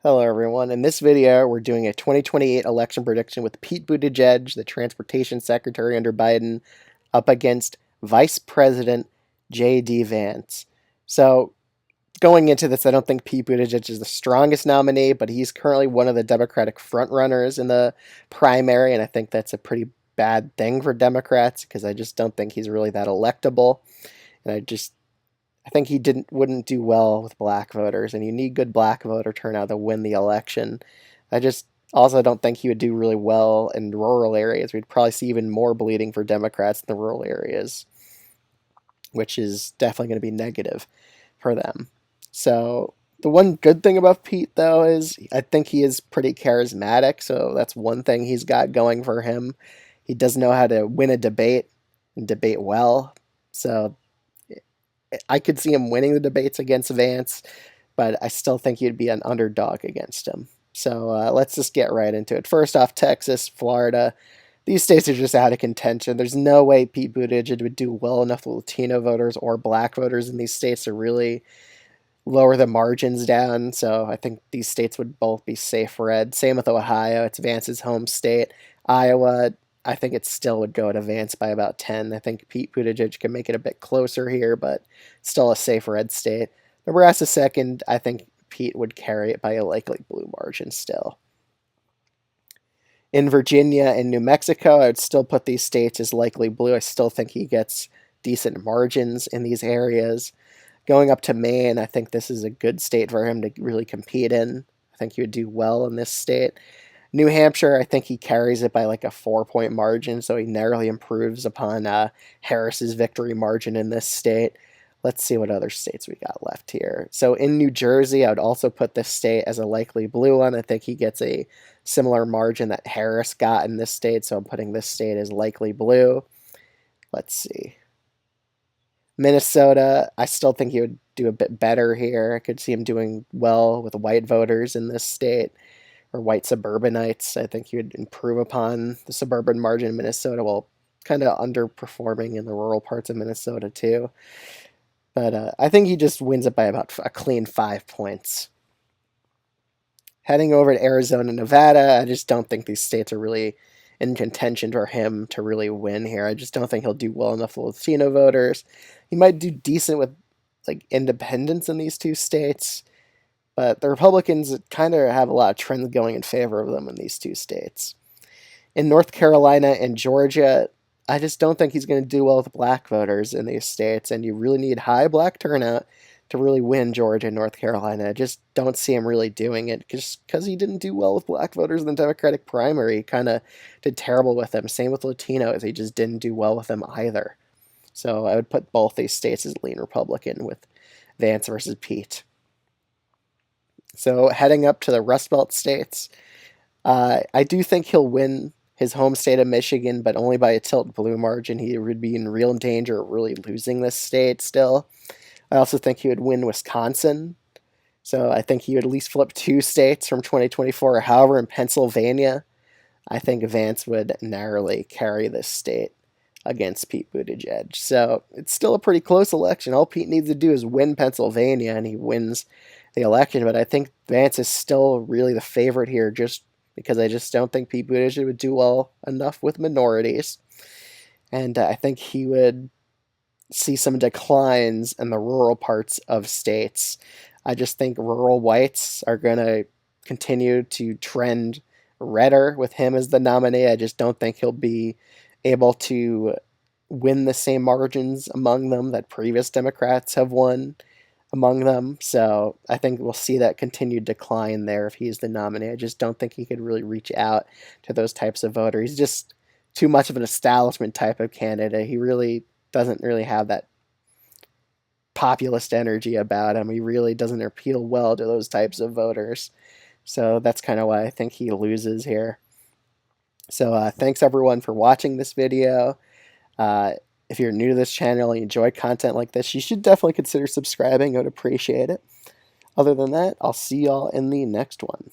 Hello everyone. In this video, we're doing a 2028 election prediction with Pete Buttigieg, the transportation secretary under Biden, up against Vice President J.D. Vance. So, going into this, I don't think Pete Buttigieg is the strongest nominee, but he's currently one of the Democratic frontrunners in the primary, and I think that's a pretty bad thing for Democrats because I just don't think he's really that electable. And I think he wouldn't do well with black voters, and you need good black voter turnout to win the election. I just also don't think he would do really well in rural areas. We'd probably see even more bleeding for Democrats in the rural areas, which is definitely going to be negative for them. So the one good thing about Pete, though, is I think he is pretty charismatic. So that's one thing he's got going for him. He does know how to win a debate and debate well. So I could see him winning the debates against Vance, but I still think he'd be an underdog against him. So let's just get right into it. First off, Texas, Florida. These states are just out of contention. There's no way Pete Buttigieg would do well enough with Latino voters or black voters in these states to really lower the margins down. So I think these states would both be safe red. Same with Ohio. It's Vance's home state. Iowa, I think it still would go to Vance by about 10. I think Pete Buttigieg can make it a bit closer here, but still a safe red state. Nebraska second, I think Pete would carry it by a likely blue margin still. In Virginia and New Mexico, I would still put these states as likely blue. I still think he gets decent margins in these areas. Going up to Maine, I think this is a good state for him to really compete in. I think he would do well in this state. New Hampshire, I think he carries it by like a 4-point margin, so he narrowly improves upon Harris's victory margin in this state. Let's see what other states we got left here. So in New Jersey, I would also put this state as a likely blue one. I think he gets a similar margin that Harris got in this state, so I'm putting this state as likely blue. Let's see. Minnesota, I still think he would do a bit better here. I could see him doing well with white voters in this state, or white suburbanites. I think he would improve upon the suburban margin in Minnesota, while kind of underperforming in the rural parts of Minnesota too. But I think he just wins it by about a clean 5 points. Heading over to Arizona and Nevada, I just don't think these states are really in contention for him to really win here. I just don't think he'll do well enough with Latino voters. He might do decent with like independents in these two states, but the Republicans kind of have a lot of trends going in favor of them in these two states. In North Carolina and Georgia, I just don't think he's going to do well with black voters in these states, and you really need high black turnout to really win Georgia and North Carolina. I just don't see him really doing it just because he didn't do well with black voters in the Democratic primary. He kind of did terrible with them. Same with Latinos. He just didn't do well with them either. So I would put both these states as lean Republican with Vance versus Pete. So heading up to the Rust Belt states, I do think he'll win his home state of Michigan, but only by a tilt blue margin. He would be in real danger of really losing this state still. I also think he would win Wisconsin. So I think he would at least flip 2 states from 2024. However, in Pennsylvania, I think Vance would narrowly carry this state against Pete Buttigieg. So it's still a pretty close election. All Pete needs to do is win Pennsylvania, and he wins the election. But I think Vance is still really the favorite here, just because I just don't think Pete Buttigieg would do well enough with minorities. And I think he would see some declines in the rural parts of states. I just think rural whites are going to continue to trend redder with him as the nominee. I just don't think he'll be able to win the same margins among them that previous Democrats have won among them. So I think we'll see that continued decline there if he's the nominee. I just don't think he could really reach out to those types of voters. He's just too much of an establishment type of candidate. He really doesn't really have that populist energy about him. He really doesn't appeal well to those types of voters. So that's kind of why I think he loses here. So thanks everyone for watching this video. If you're new to this channel and you enjoy content like this, you should definitely consider subscribing. I would appreciate it. Other than that, I'll see y'all in the next one.